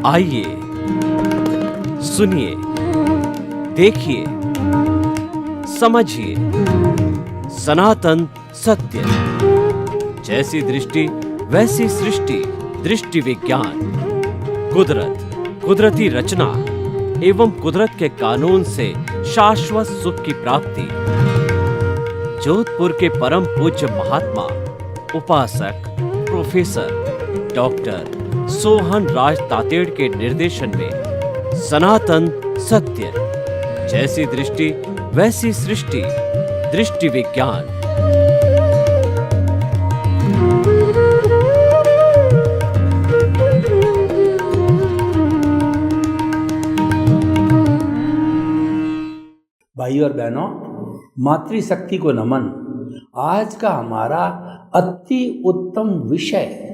आइए, सुनिए, देखिए, समझिए सनातन सत्य। जैसी दृष्टि वैसी सृष्टि, दृष्टि विज्ञान। कुदरत, कुदरती रचना एवं कुदरत के कानून से शाश्वत सुख की प्राप्ति। जोधपुर के परम पूज्य महात्मा उपासक प्रोफेसर डॉक्टर सोहन राज तातेड़ के निर्देशन में सनातन सत्य। जैसी दृष्टि वैसी सृष्टि, दृष्टि विज्ञान। भाइयों और बहनों, मातृशक्ति को नमन। आज का हमारा अति उत्तम विषय,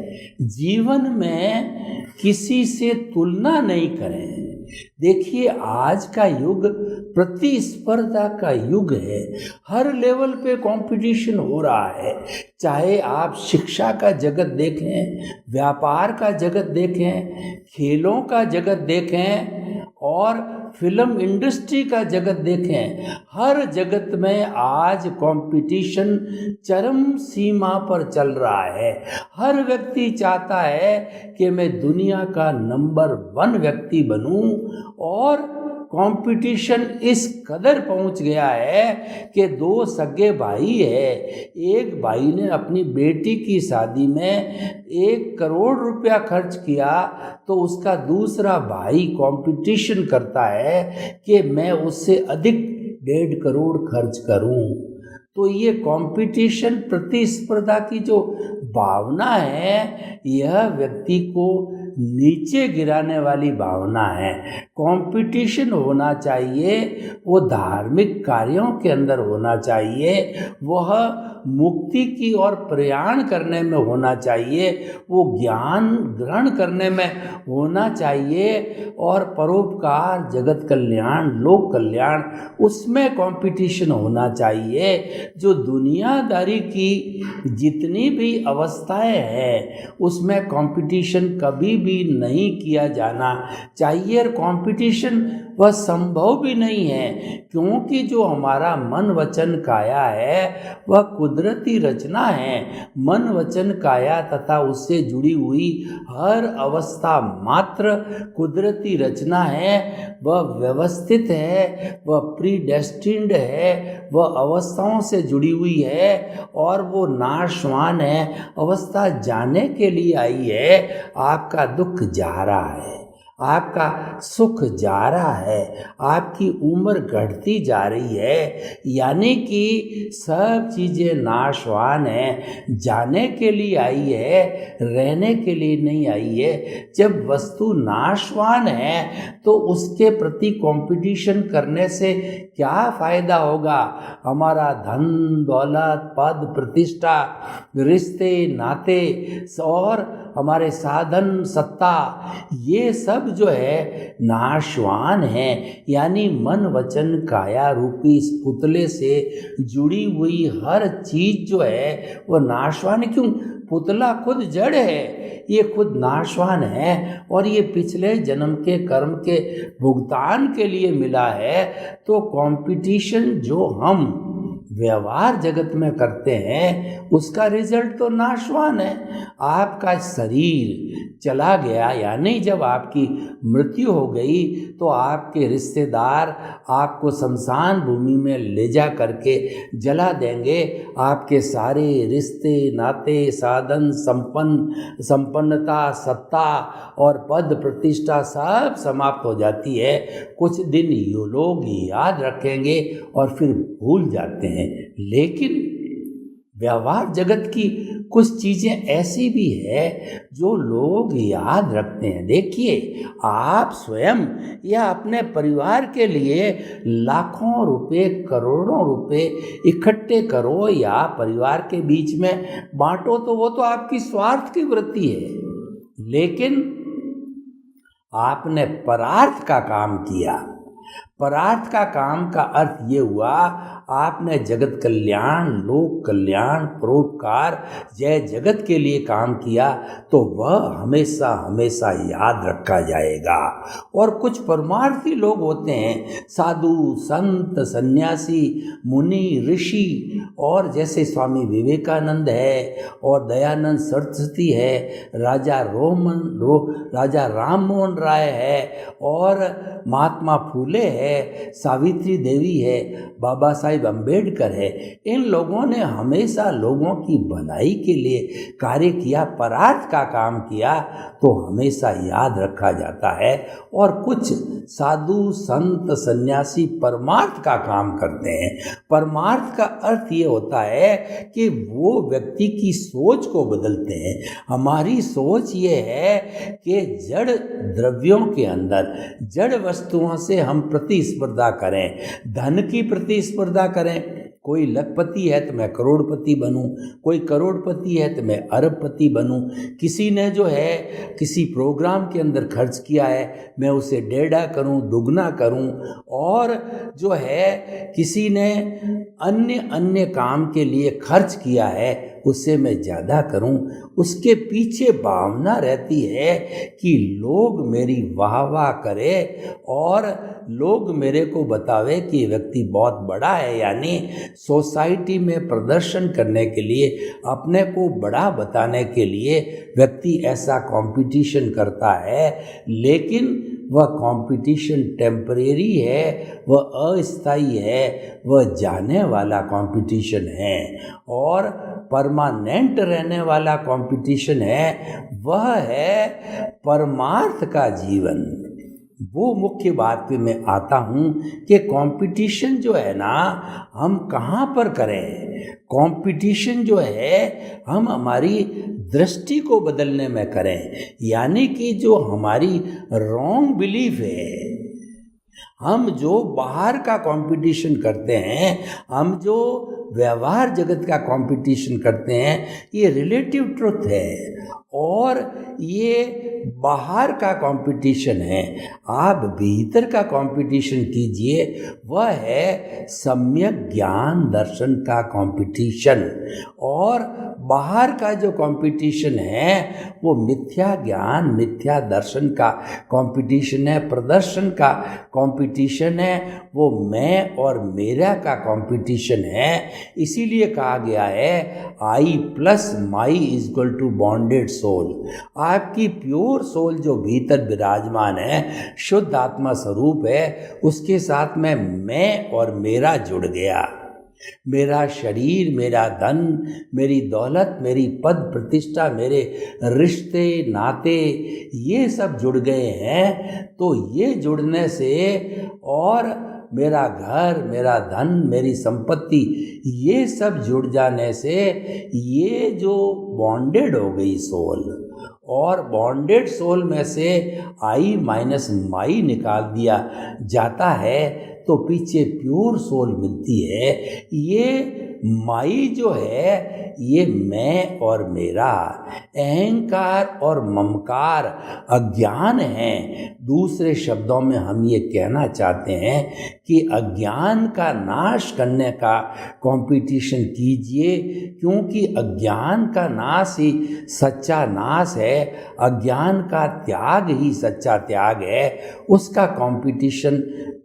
जीवन में किसी से तुलना नहीं करें। देखिए, आज का युग प्रतिस्पर्धा का युग है। हर लेवल पे कंपटीशन हो रहा है। चाहे आप शिक्षा का जगत देखें, व्यापार का जगत देखें, खेलों का जगत देखें और फिल्म इंडस्ट्री का जगत देखें, हर जगत में आज कंपटीशन चरम सीमा पर चल रहा है। हर व्यक्ति चाहता है कि मैं दुनिया का नंबर 1 व्यक्ति बनूं और कंपटीशन इस कदर पहुंच गया है कि 2 सगे भाई है। एक भाई ने अपनी बेटी की शादी में 1 करोड़ रुपया खर्च किया तो उसका दूसरा भाई कंपटीशन करता है कि मैं उससे अधिक 1.5 करोड़ खर्च करूं। तो ये कंपटीशन, प्रतिस्पर्धा की जो भावना है, यह व्यक्ति को नीचे गिराने वाली भावना है। कंपटीशन होना चाहिए, वो धार्मिक कार्यों के अंदर होना चाहिए, वह मुक्ति की ओर प्रयाण करने में होना चाहिए, वो ज्ञान ग्रहण करने में होना चाहिए और परोपकार, जगत कल्याण, लोक कल्याण, उसमें कंपटीशन होना चाहिए। जो दुनियादारी की जितनी भी अवस्थाएं हैं उसमें कंपटीशन कभी भी नहीं किया जाना चाहिए और कंपटीशन वह संभव भी नहीं है, क्योंकि जो हमारा मन वचन काया है वह कुदरती रचना है। मन वचन काया तथा उससे जुड़ी हुई हर अवस्था मात्र कुदरती रचना है। वह व्यवस्थित है, वह प्रीडेस्टिन्ड है, वह अवस्थाओं से जुड़ी हुई है और वो नाशवान है। अवस्था जाने के लिए आई है। आपका दुख जा रहा है, आपका सुख जा रहा है, आपकी उम्र घटती जा रही है, यानी कि सब चीज़ें नाशवान हैं। जाने के लिए आई है, रहने के लिए नहीं आई है। जब वस्तु नाशवान है तो उसके प्रति कंपटीशन करने से क्या फ़ायदा होगा? हमारा धन दौलत, पद प्रतिष्ठा, रिश्ते नाते और हमारे साधन सत्ता, ये सब जो है नाशवान है। यानी मन वचन काया रूपी इस पुतले से जुड़ी हुई हर चीज जो है वो नाशवान है। क्यों? पुतला खुद जड़ है, ये खुद नाशवान है और ये पिछले जन्म के कर्म के भुगतान के लिए मिला है। तो कंपटीशन जो हम व्यवहार जगत में करते हैं उसका रिजल्ट तो नाशवान है। आपका शरीर चला गया, यानी जब आपकी मृत्यु हो गई तो आपके रिश्तेदार आपको शमशान भूमि में ले जा करके जला देंगे। आपके सारे रिश्ते नाते, साधन संपन्नता, सत्ता और पद प्रतिष्ठा सब समाप्त हो जाती है। कुछ दिन ये लोग याद रखेंगे और फिर भूल जाते हैं। लेकिन व्यवहार जगत की कुछ चीज़ें ऐसी भी है जो लोग याद रखते हैं। देखिए, आप स्वयं या अपने परिवार के लिए लाखों रुपए, करोड़ों रुपए इकट्ठे करो या परिवार के बीच में बांटो तो वो तो आपकी स्वार्थ की वृत्ति है। लेकिन आपने परार्थ का काम किया, परार्थ का काम का अर्थ ये हुआ, आपने जगत कल्याण, लोक कल्याण, परोपकार, जय जगत के लिए काम किया तो वह हमेशा हमेशा याद रखा जाएगा। और कुछ परमार्थी लोग होते हैं, साधु, संत, सन्यासी, मुनि, ऋषि, और जैसे स्वामी विवेकानंद है और दयानंद सरस्वती है, राजा राम मोहन राय है, और महात्मा फूले है, सावित्री देवी है, बाबा साहिब अम्बेडकर है। इन लोगों ने हमेशा लोगों की भलाई के लिए कार्य किया, परार्थ का काम किया तो हमेशा याद रखा जाता है। और कुछ साधु, संत, सन्यासी परमार्थ का काम करते हैं। परमार्थ का अर्थ ये होता है कि वो व्यक्ति की सोच को बदलते हैं। हमारी सोच ये है कि जड़ द्रव्यों के अंदर, जड़ वस्तुओं से हम प्रतिस्पर्धा करें, धन की प्रतिस्पर्धा करें। कोई लखपति है तो मैं करोड़पति बनूं, कोई करोड़पति है तो मैं अरबपति बनूं। किसी ने जो है किसी प्रोग्राम के अंदर खर्च किया है, मैं उसे डेढ़ा करूं, दुगना करूं। और जो है किसी ने अन्य काम के लिए खर्च किया है, उससे मैं ज़्यादा करूं। उसके पीछे भावना रहती है कि लोग मेरी वाह वाह करे और लोग मेरे को बतावे कि ये व्यक्ति बहुत बड़ा है। यानी सोसाइटी में प्रदर्शन करने के लिए, अपने को बड़ा बताने के लिए व्यक्ति ऐसा कंपटीशन करता है। लेकिन वह कंपटीशन टेम्परेरी है, वह अस्थायी है, वह जाने वाला कंपटीशन है। और परमानेंट रहने वाला कंपटीशन है, वह है परमार्थ का जीवन। वो मुख्य बात पे मैं आता हूँ कि कंपटीशन जो है ना, हम कहाँ पर करें। कंपटीशन जो है हम हमारी दृष्टि को बदलने में करें। यानी कि जो हमारी रॉन्ग बिलीफ है, हम जो बाहर का कंपटीशन करते हैं, हम जो व्यवहार जगत का कंपटीशन करते हैं, ये रिलेटिव ट्रुथ है और ये बाहर का कंपटीशन है। आप भीतर का कंपटीशन कीजिए, वह है सम्यक ज्ञान दर्शन का कंपटीशन। और बाहर का जो कंपटीशन है वो मिथ्या ज्ञान, मिथ्या दर्शन का कंपटीशन है, प्रदर्शन का कंपटीशन है, वो मैं और मेरा का कंपटीशन है। इसीलिए कहा गया है I plus my is equal to bonded soul. आपकी प्योर सोल जो भीतर विराजमान है, शुद्ध आत्मा स्वरूप है, उसके साथ में मैं और मेरा जुड़ गया। मेरा शरीर, मेरा धन, मेरी दौलत, मेरी पद प्रतिष्ठा, मेरे रिश्ते नाते, ये सब जुड़ गए हैं। तो ये जुड़ने से और मेरा घर, मेरा धन, मेरी संपत्ति, ये सब जुड़ जाने से ये जो बॉन्डेड हो गई सोल, और बॉन्डेड सोल में से आई माइनस माई निकाल दिया जाता है तो पीछे प्योर सोल मिलती है। ये माई जो है ये मैं और मेरा, अहंकार और ममकार अज्ञान है। दूसरे शब्दों में हम ये कहना चाहते हैं कि अज्ञान का नाश करने का कंपटीशन कीजिए, क्योंकि अज्ञान का नाश ही सच्चा नाश है, अज्ञान का त्याग ही सच्चा त्याग है। उसका कंपटीशन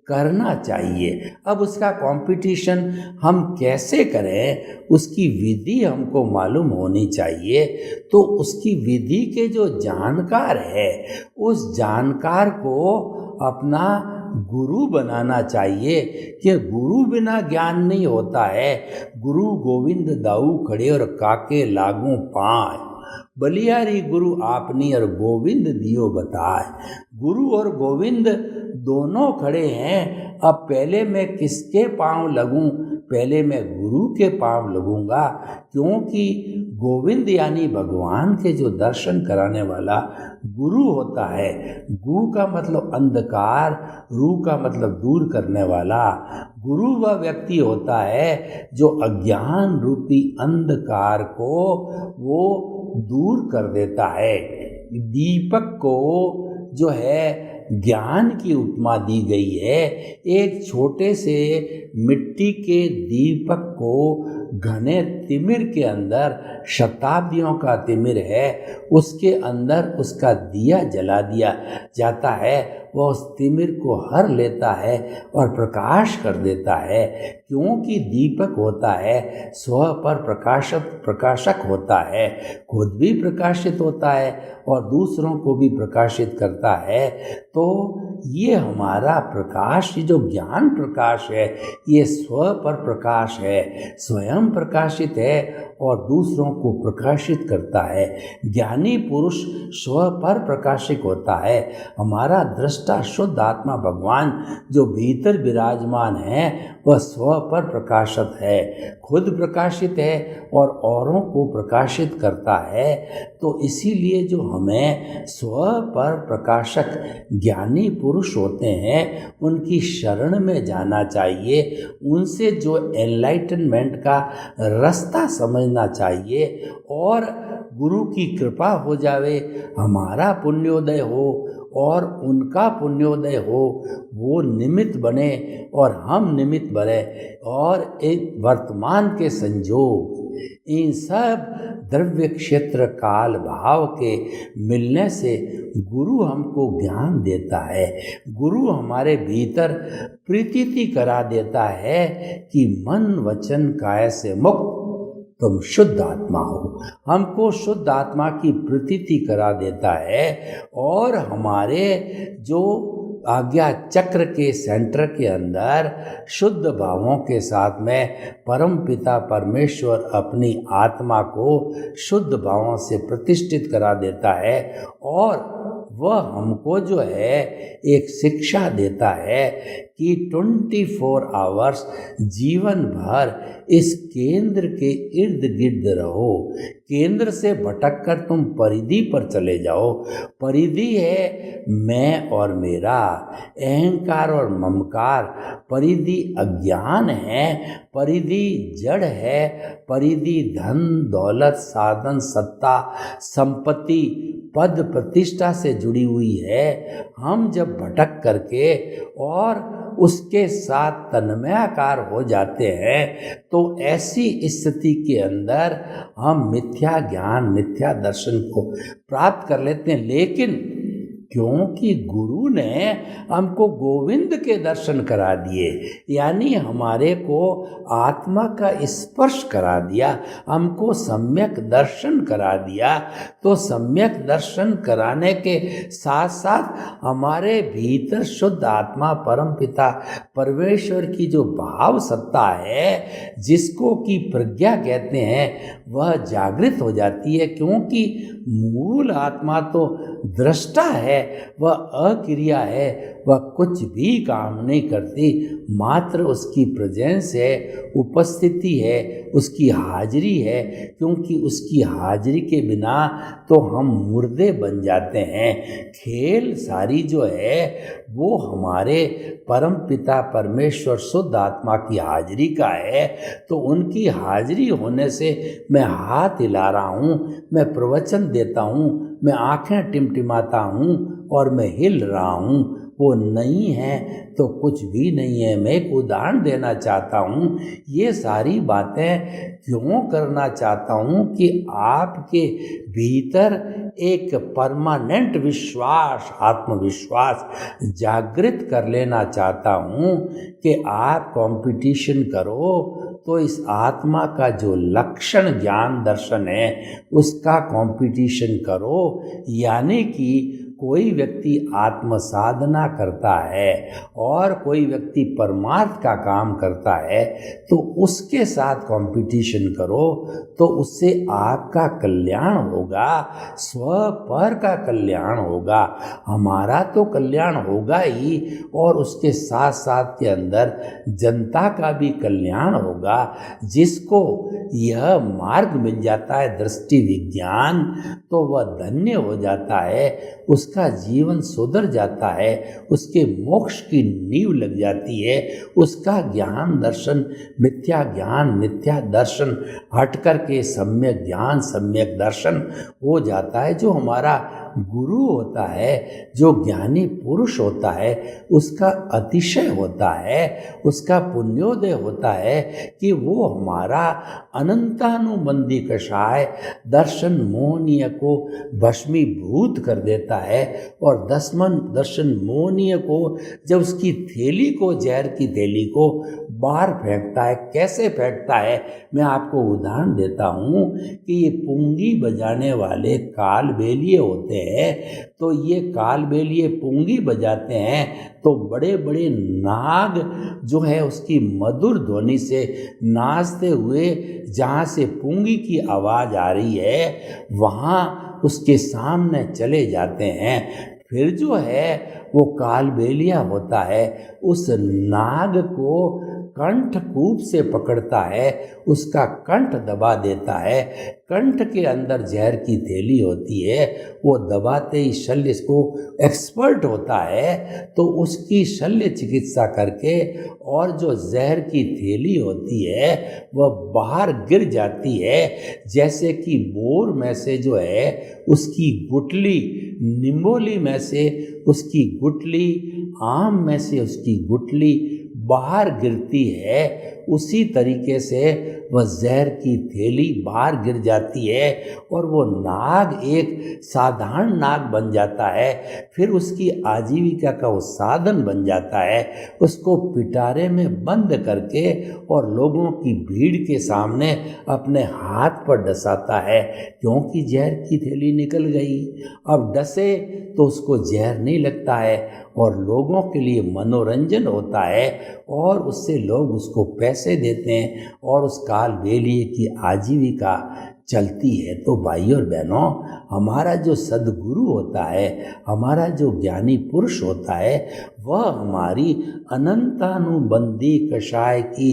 करना चाहिए। अब उसका कंपटीशन हम कैसे करें, उसकी विधि हमको मालूम होनी चाहिए। तो उसकी विधि के जो जानकार है, उस जानकार को अपना गुरु बनाना चाहिए कि गुरु बिना ज्ञान नहीं होता है। गुरु गोविंद दाऊ खड़े और काके लागू पाए, बलियारी गुरु आपनी और गोविंद दियो बताए। गुरु और गोविंद दोनों खड़े हैं। अब पहले मैं किसके पांव लगूं? पहले मैं गुरु के पांव लगूंगा, क्योंकि गोविंद यानी भगवान के जो दर्शन कराने वाला गुरु होता है। गु का मतलब अंधकार, रू का मतलब दूर करने वाला। गुरु वह व्यक्ति होता है जो अज्ञान रूपी अंधकार को वो दूर कर देता है। दीपक को जो है ज्ञान की उपमा दी गई है। एक छोटे से मिट्टी के दीपक को घने तिमिर के अंदर, शताब्दियों का तिमिर है, उसके अंदर उसका दिया जला दिया जाता है। वह उस तिमिर को हर लेता है और प्रकाश कर देता है। क्योंकि दीपक होता है, स्व पर प्रकाशक होता है, खुद भी प्रकाशित होता है और दूसरों को भी प्रकाशित करता है। तो ये हमारा प्रकाश, ये जो ज्ञान प्रकाश है, ये स्व पर प्रकाश है, स्वयं प्रकाशित है और दूसरों को प्रकाशित करता है। ज्ञानी पुरुष स्व पर प्रकाशित होता है। हमारा दृष्टा शुद्ध आत्मा भगवान जो भीतर विराजमान है, वह स्व पर प्रकाशित है, खुद प्रकाशित है और औरों को प्रकाशित करता है। तो इसीलिए जो हमें स्व पर प्रकाशक ज्ञानी पुरुष होते हैं, उनकी शरण में जाना चाहिए, उनसे जो एनलाइटनमेंट का रास्ता समझना चाहिए और गुरु की कृपा हो जावे, हमारा पुण्योदय हो और उनका पुण्योदय हो, वो निमित्त बने और हम निमित्त बने और एक वर्तमान के संजोग, इन सब द्रव्य क्षेत्र काल भाव के मिलने से गुरु हमको ज्ञान देता है। गुरु हमारे भीतर प्रतीति करा देता है कि मन वचन काया से मुक्त तुम शुद्ध आत्मा हो। हमको शुद्ध आत्मा की प्रतीति करा देता है और हमारे जो आज्ञा चक्र के सेंटर के अंदर शुद्ध भावों के साथ में परम पिता परमेश्वर अपनी आत्मा को शुद्ध भावों से प्रतिष्ठित करा देता है और वह हमको जो है एक शिक्षा देता है कि 24 आवर्स जीवन भर इस केंद्र के इर्द गिर्द रहो। केंद्र से भटक कर तुम परिधि पर चले जाओ। परिधि है मैं और मेरा, अहंकार और ममकार, परिधि अज्ञान है, परिधि जड़ है, परिधि धन दौलत साधन सत्ता संपत्ति पद प्रतिष्ठा से जुड़ी हुई है। हम जब भटक करके और उसके साथ तन्मयाकार हो जाते हैं तो ऐसी स्थिति के अंदर हम मिथ्या ज्ञान मिथ्या दर्शन को प्राप्त कर लेते हैं। लेकिन क्योंकि गुरु ने हमको गोविंद के दर्शन करा दिए, यानी हमारे को आत्मा का स्पर्श करा दिया, हमको सम्यक दर्शन करा दिया, तो सम्यक दर्शन कराने के साथ साथ हमारे भीतर शुद्ध आत्मा परम पिता परमेश्वर की जो भाव सत्ता है, जिसको कि प्रज्ञा कहते हैं, वह जागृत हो जाती है। क्योंकि मूल आत्मा तो दृष्टा है, वह अक्रिया है, वह कुछ भी काम नहीं करती, मात्र उसकी प्रेजेंस है, उपस्थिति है, उसकी हाजिरी है। क्योंकि उसकी हाजिरी के बिना तो हम मुर्दे बन जाते हैं। खेल सारी जो है वो हमारे परम पिता परमेश्वर शुद्ध आत्मा की हाजिरी का है। तो उनकी हाजिरी होने से मैं हाथ हिला रहा हूँ, मैं प्रवचन देता हूँ, मैं आँखें टिमटिमाता हूँ और मैं हिल रहा हूँ। वो नहीं है तो कुछ भी नहीं है। मैं एक उदाहरण देना चाहता हूँ। ये सारी बातें क्यों करना चाहता हूँ कि आपके भीतर एक परमानेंट विश्वास, आत्मविश्वास जागृत कर लेना चाहता हूँ कि आप कंपटीशन करो तो इस आत्मा का जो लक्षण ज्ञान दर्शन है उसका कंपटीशन करो। यानी कि कोई व्यक्ति आत्म साधना करता है और कोई व्यक्ति परमार्थ का काम करता है तो उसके साथ कंपटीशन करो, तो उससे आपका कल्याण होगा, स्व पर का कल्याण होगा। हमारा तो कल्याण होगा ही और उसके साथ साथ के अंदर जनता का भी कल्याण होगा। जिसको यह मार्ग मिल जाता है दृष्टि विज्ञान, तो वह धन्य हो जाता है, उसका जीवन सुधर जाता है, उसके मोक्ष की नींव लग जाती है। उसका ज्ञान दर्शन मिथ्या ज्ञान मिथ्या दर्शन हट कर के सम्यक ज्ञान सम्यक दर्शन हो जाता है। जो हमारा गुरु होता है, जो ज्ञानी पुरुष होता है, उसका अतिशय होता है, उसका पुण्योदय होता है कि वो हमारा अनंतानुबंधी कषाय दर्शन मोहनीय को भस्मीभूत कर देता है। और दर्शन मोहनीय को जब उसकी थैली को, जहर की थैली को बाहर फेंकता है, कैसे फेंकता है, मैं आपको उदाहरण देता हूँ कि ये पुंगी बजाने वाले कालबेलिए होते हैं। तो ये कालबेलिए पुंगी बजाते हैं तो बड़े बड़े नाग जो है उसकी मधुर ध्वनि से नाचते हुए जहाँ से पुंगी की आवाज़ आ रही है वहाँ उसके सामने चले जाते हैं। फिर जो है वो कालबेलिया होता है, उस नाग को कंठकूप से पकड़ता है, उसका कंठ दबा देता है। कंठ के अंदर जहर की थैली होती है, वो दबाते ही शल्य को एक्सपर्ट होता है तो उसकी शल्य चिकित्सा करके और जो जहर की थैली होती है वह बाहर गिर जाती है। जैसे कि बोर में से जो है उसकी गुठली, निम्बोली में से उसकी गुठली, आम में से उसकी गुठली बाहर गिरती है, उसी तरीके से वह जहर की थैली बाहर गिर जाती है और वो नाग एक साधारण नाग बन जाता है। फिर उसकी आजीविका का वो साधन बन जाता है। उसको पिटारे में बंद करके और लोगों की भीड़ के सामने अपने हाथ पर डसाता है, क्योंकि जहर की थैली निकल गई। अब डसे तो उसको जहर नहीं लगता है और लोगों के लिए मनोरंजन होता है और उससे लोग उसको पैसे देते हैं और उस कालबेलिए की आजीविका चलती है। तो भाइयों और बहनों, हमारा जो सद्गुरु होता है, हमारा जो ज्ञानी पुरुष होता है, वह हमारी अनंतानुबंधी कषाय की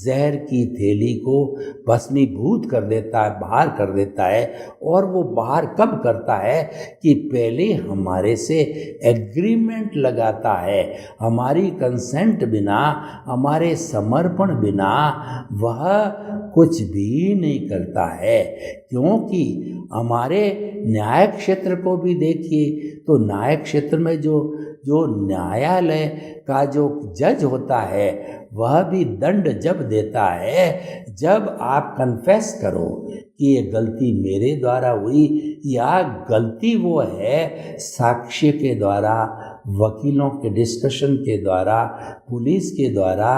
जहर की थैली को भस्मीभूत कर देता है, बाहर कर देता है। और वो बाहर कब करता है कि पहले हमारे से एग्रीमेंट लगाता है, हमारी कंसेंट बिना, हमारे समर्पण बिना वह कुछ भी नहीं करता है। क्योंकि हमारे न्याय क्षेत्र को भी देखिए तो न्याय क्षेत्र में जो न्यायालय का जो जज होता है वह भी दंड जब देता है जब आप कन्फेस करो कि ये गलती मेरे द्वारा हुई, या गलती वो है साक्ष्य के द्वारा, वकीलों के डिस्कशन के द्वारा, पुलिस के द्वारा,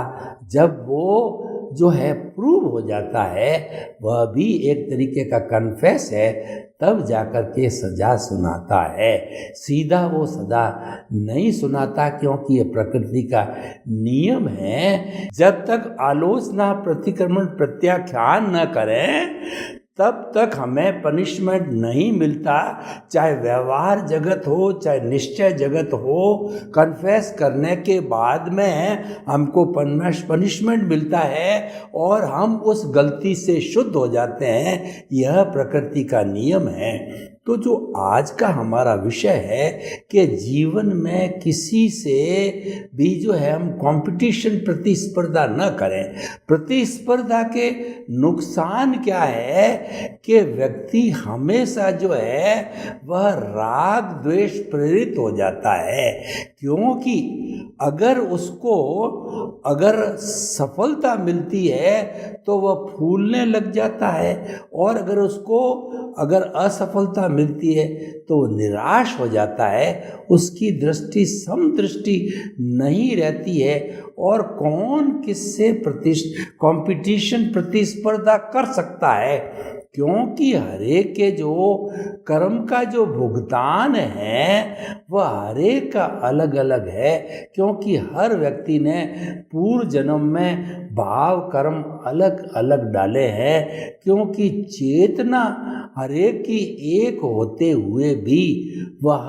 जब वो जो है प्रूव हो जाता है, वह भी एक तरीके का कन्फेस है, तब जाकर के सजा सुनाता है। सीधा वो सजा नहीं सुनाता, क्योंकि ये प्रकृति का नियम है। जब तक आलोचना, प्रतिक्रमण, प्रत्याख्यान न करें तब तक हमें पनिशमेंट नहीं मिलता। चाहे व्यवहार जगत हो, चाहे निश्चय जगत हो, कन्फेस करने के बाद में हमको पनिशमेंट मिलता है और हम उस गलती से शुद्ध हो जाते हैं। यह प्रकृति का नियम है। तो जो आज का हमारा विषय है कि जीवन में किसी से भी जो है हम कंपटीशन, प्रतिस्पर्धा न करें। प्रतिस्पर्धा के नुकसान क्या है कि व्यक्ति हमेशा जो है वह राग द्वेष प्रेरित हो जाता है। क्योंकि अगर सफलता मिलती है तो वह फूलने लग जाता है, और अगर असफलता मिलती है तो निराश हो जाता है। उसकी दृष्टि समदृष्टि नहीं रहती है और कौन किससे कंपटीशन, प्रतिस्पर्धा कर सकता है। क्योंकि हरेक के जो कर्म का जो भुगतान है वह हरेक का अलग अलग है। क्योंकि हर व्यक्ति ने पूर्व जन्म में भाव कर्म अलग अलग डाले हैं। क्योंकि चेतना हरेक की एक होते हुए भी वह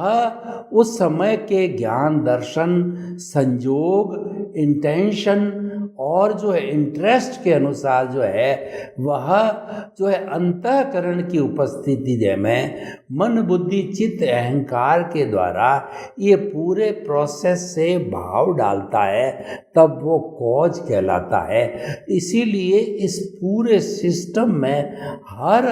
उस समय के ज्ञान, दर्शन, संयोग, इंटेंशन और जो है इंटरेस्ट के अनुसार जो है वह जो है अंतःकरण की उपस्थिति में मन बुद्धि चित्त अहंकार के द्वारा ये पूरे प्रोसेस से भाव डालता है, तब वो कॉज कहलाता है। इसीलिए इस पूरे सिस्टम में हर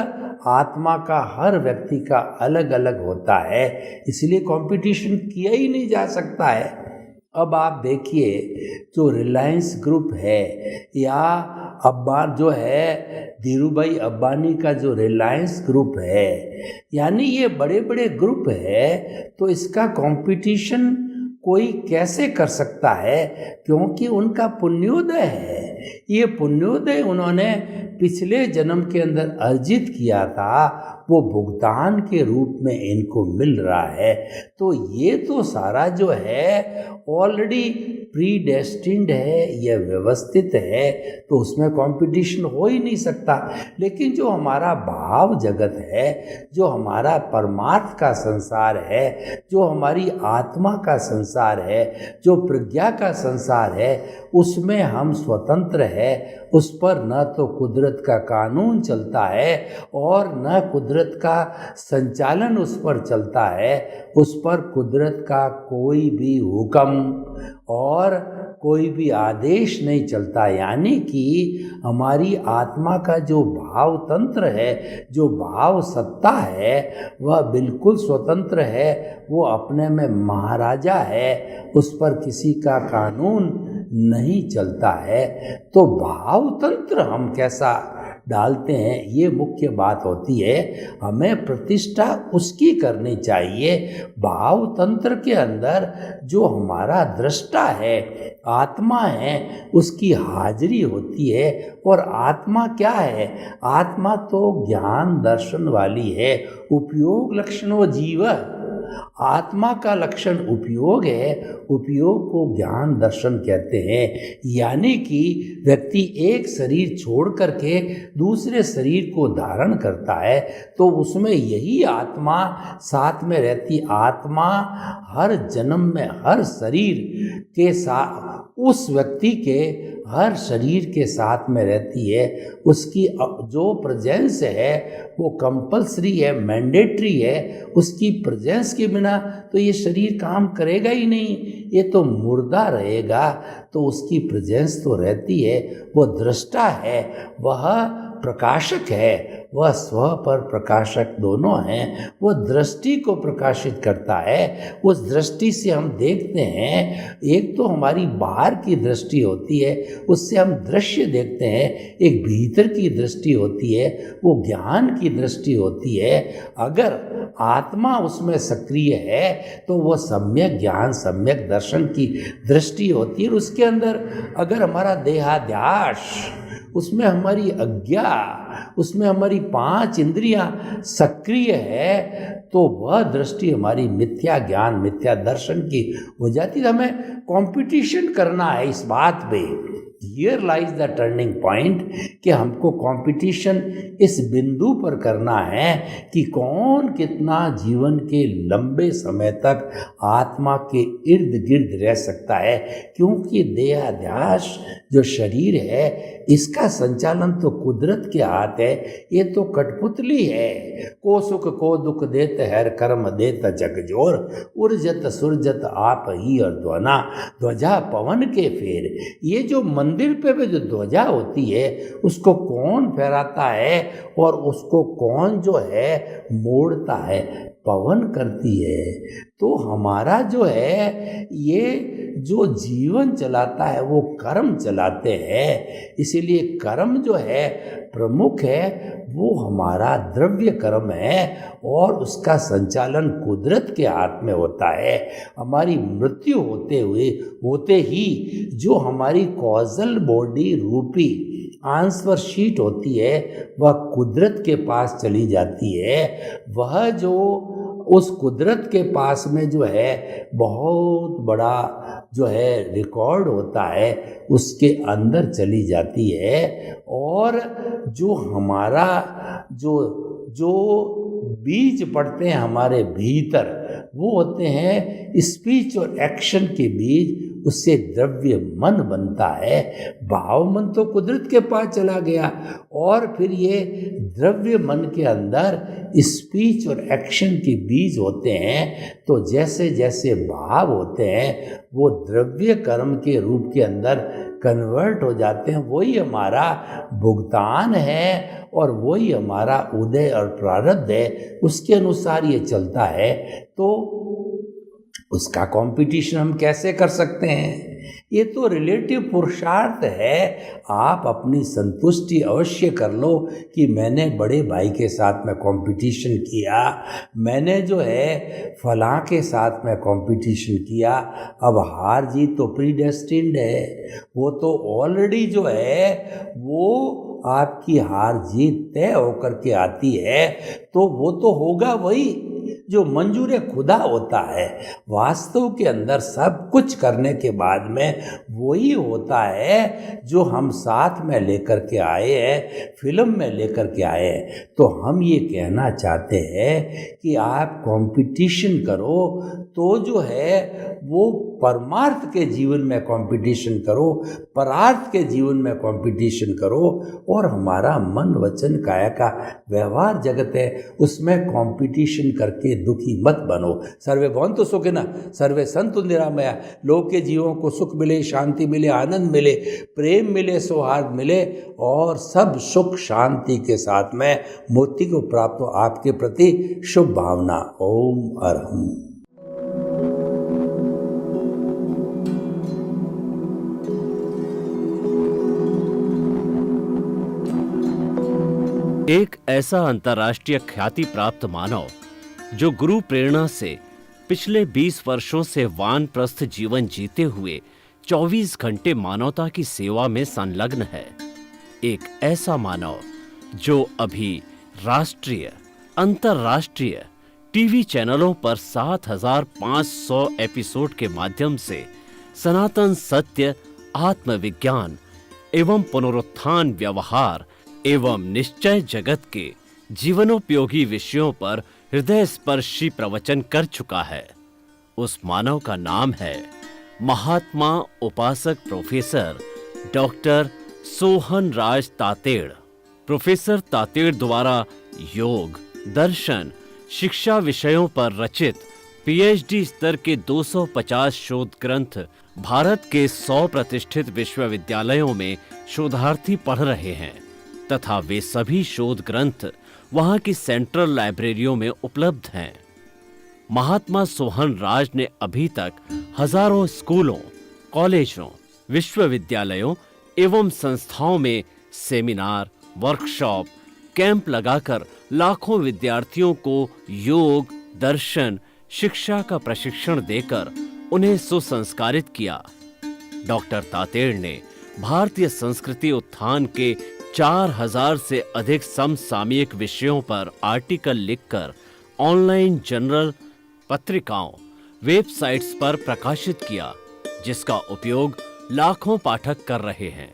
आत्मा का, हर व्यक्ति का अलग अलग होता है, इसलिए कंपटीशन किया ही नहीं जा सकता है। अब आप देखिए जो रिलायंस ग्रुप है या अब्बा जो है धीरू भाई अंबानी का जो रिलायंस ग्रुप है, यानी ये बड़े बड़े ग्रुप है, तो इसका कंपटीशन कोई कैसे कर सकता है? क्योंकि उनका पुण्योदय है। ये पुण्योदय उन्होंने पिछले जन्म के अंदर अर्जित किया था, वो भुगतान के रूप में इनको मिल रहा है। तो ये तो सारा जो है ऑलरेडी प्री डेस्टिन्ड है, यह व्यवस्थित है, तो उसमें कंपटीशन हो ही नहीं सकता। लेकिन जो हमारा भाव जगत है, जो हमारा परमार्थ का संसार है, जो हमारी आत्मा का संसार है, जो प्रज्ञा का संसार है, उसमें हम स्वतंत्र है। उस पर न तो कुदरत का कानून चलता है और न कुदरत का संचालन उस पर चलता है। उस पर कुदरत का कोई भी हुक्म और कोई भी आदेश नहीं चलता। यानी कि हमारी आत्मा का जो भाव तंत्र है, जो भाव सत्ता है, वह बिल्कुल स्वतंत्र है। वो अपने में महाराजा है, उस पर किसी का कानून नहीं चलता है। तो भाव तंत्र हम कैसा डालते हैं, ये मुख्य बात होती है। हमें प्रतिष्ठा उसकी करनी चाहिए। भाव तंत्र के अंदर जो हमारा दृष्टा है, आत्मा है, उसकी हाजिरी होती है। और आत्मा क्या है? आत्मा तो ज्ञान दर्शन वाली है। उपयोग लक्षणो जीव, आत्मा का लक्षण उपयोग है। उपयोग को ज्ञान दर्शन कहते हैं। यानी कि व्यक्ति एक शरीर छोड़ करके दूसरे शरीर को धारण करता है, तो उसमें यही आत्मा साथ में रहती। आत्मा हर जन्म में हर शरीर के साथ, उस व्यक्ति के हर शरीर के साथ में रहती है। उसकी जो प्रेजेंस है वो कंपल्सरी है, मैंडेटरी है। उसकी प्रेजेंस के बिना तो ये शरीर काम करेगा ही नहीं, ये तो मुर्दा रहेगा। तो उसकी प्रेजेंस तो रहती है। वो दृष्टा है, वह प्रकाशक है, वह स्व पर प्रकाशक दोनों हैं। वो दृष्टि को प्रकाशित करता है। उस दृष्टि से हम देखते हैं। एक तो हमारी बाहर की दृष्टि होती है, उससे हम दृश्य देखते हैं। एक भीतर की दृष्टि होती है, वो ज्ञान की दृष्टि होती है। अगर आत्मा उसमें सक्रिय है तो वो सम्यक ज्ञान, सम्यक दर्शन की दृष्टि होती है। उसके अंदर अगर हमारा देहाध्यास, उसमें हमारी अज्ञा, उसमें हमारी 5 इंद्रियां सक्रिय है, तो वह दृष्टि हमारी मिथ्या ज्ञान, मिथ्या दर्शन की हो जाती है। हमें कंपटीशन करना है इस बात पे। Here lies the turning point, कि हमको कंपटीशन इस बिंदु पर करना है कि कौन कितना जीवन के लंबे समय तक आत्मा के इर्द गिर्द रह सकता है। क्योंकि देहाध्यास जो शरीर है, इसका संचालन तो कुदरत के हाथ है। ये तो कठपुतली है। को सुख को दुख देत हर कर्म देत जग जोर, उर्जत सुरजत आप ही और ध्वना ध्वजा पवन के फेर। ये जो मंदिर पे जो ध्वजा होती है, उसको कौन फहराता है और उसको कौन जो है मोड़ता है? पवन करती है। तो हमारा जो है ये जो जीवन चलाता है वो कर्म चलाते हैं। इसीलिए कर्म जो है प्रमुख है, वो हमारा द्रव्य कर्म है और उसका संचालन कुदरत के हाथ में होता है। हमारी मृत्यु होते ही जो हमारी कॉजल बॉडी रूपी आंसर शीट होती है, वह कुदरत के पास चली जाती है। वह जो उस कुदरत के पास में जो है बहुत बड़ा जो है रिकॉर्ड होता है, उसके अंदर चली जाती है। और जो हमारा जो बीज पड़ते हैं हमारे भीतर, वो होते हैं स्पीच और एक्शन के बीज। उससे द्रव्य मन बनता है। भाव मन तो कुदरत के पास चला गया और फिर ये द्रव्य मन के अंदर स्पीच और एक्शन के बीज होते हैं। तो जैसे जैसे भाव होते हैं वो द्रव्य कर्म के रूप के अंदर कन्वर्ट हो जाते हैं। वही हमारा भुगतान है और वही हमारा उदय और प्रारब्ध है, उसके अनुसार ये चलता है। तो उसका कंपटीशन हम कैसे कर सकते हैं? ये तो रिलेटिव पुरुषार्थ है। आप अपनी संतुष्टि अवश्य कर लो कि मैंने बड़े भाई के साथ में कंपटीशन किया, मैंने जो है फलां के साथ में कंपटीशन किया। अब हार जीत तो प्रीडेस्टिन्ड है, वो तो ऑलरेडी जो है वो आपकी हार जीत तय होकर के आती है। तो वो तो होगा वही जो मंजूर खुदा होता है। वास्तव के अंदर सब कुछ करने के बाद में वही होता है जो हम साथ में लेकर के आए हैं, फिल्म में लेकर के आए हैं। तो हम ये कहना चाहते हैं कि आप कंपटीशन करो तो जो है वो परमार्थ के जीवन में कंपटीशन करो, परार्थ के जीवन में कंपटीशन करो। और हमारा मन वचन काया का व्यवहार जगत है, उसमें कंपटीशन करके दुखी मत बनो। सर्वे भवन्तु सुखिनः, सर्वे सन्तु निरामया। लोक के जीवों को सुख मिले, शांति मिले, आनंद मिले, प्रेम मिले, सौहार्द मिले और सब सुख शांति के साथ में मुक्ति को प्राप्त हो। आपके प्रति शुभ भावना। ओम अरहम। एक ऐसा अंतर्राष्ट्रीय ख्याति प्राप्त मानव जो गुरु प्रेरणा से पिछले 20 वर्षों से वानप्रस्थ जीवन जीते हुए 24 घंटे मानवता की सेवा में संलग्न है। एक ऐसा मानव जो अभी राष्ट्रीय, अंतर्राष्ट्रीय टीवी चैनलों पर 7,500 एपिसोड के माध्यम से सनातन सत्य, आत्मविज्ञान एवं पुनरुत्थान, व्यवहार एवं निश्चय जगत के जीवनोपयोगी विषयों पर हृदय स्पर्शी प्रवचन कर चुका है। उस मानव का नाम है महात्मा उपासक प्रोफेसर डॉक्टर सोहन राज तातेड़। प्रोफेसर तातेड़ द्वारा योग, दर्शन, शिक्षा विषयों पर रचित पीएचडी स्तर के 250 शोध ग्रंथ भारत के 100 प्रतिष्ठित विश्वविद्यालयों में शोधार्थी पढ़ रहे हैं तथा वे सभी शोध ग्रंथ वहां की सेंट्रल लाइब्रेरियों में उपलब्ध हैं। महात्मा सोहन राज ने अभी तक हजारों स्कूलों, कॉलेजों, विश्वविद्यालयों एवं संस्थाओं में सेमिनार, वर्कशॉप, कैंप लगाकर लाखों विद्यार्थियों को योग, दर्शन, शिक्षा का प्रशिक्षण देकर उन्हें सुसंस्कारित किया। डॉक्टर तातेड़ ने भारतीय संस्कृति उत्थान के 4000 से अधिक समसामयिक विषयों पर आर्टिकल लिखकर ऑनलाइन जर्नल, पत्रिकाओं, वेबसाइट्स पर प्रकाशित किया, जिसका उपयोग लाखों पाठक कर रहे हैं।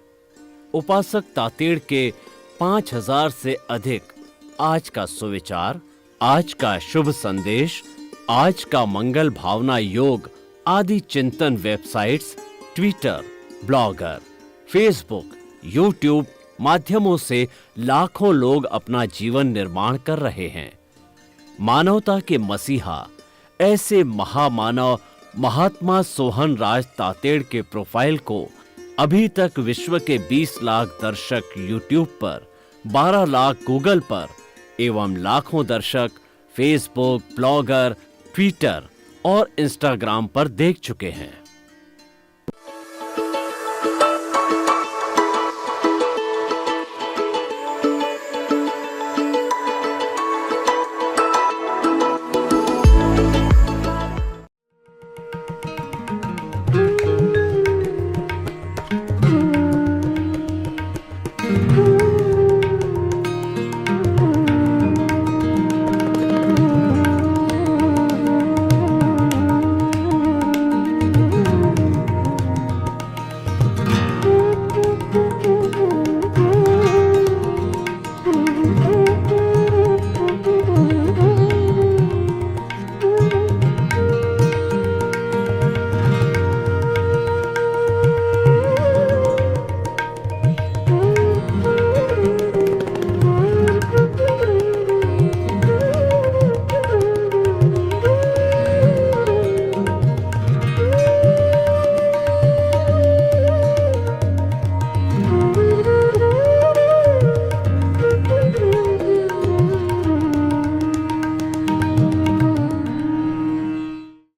उपासक तातेड़ के 5000 से अधिक आज का सुविचार, आज का शुभ संदेश, आज का मंगल भावना योग आदि चिंतन websites, Twitter, blogger, Facebook, YouTube माध्यमों से लाखों लोग अपना जीवन निर्माण कर रहे हैं। मानवता के मसीहा ऐसे महामानव महात्मा सोहन राज तातेड़ के प्रोफाइल को अभी तक विश्व के 20 लाख दर्शक यूट्यूब पर, 12 लाख गूगल पर एवं लाखों दर्शक फेसबुक, ब्लॉगर, ट्विटर और इंस्टाग्राम पर देख चुके हैं।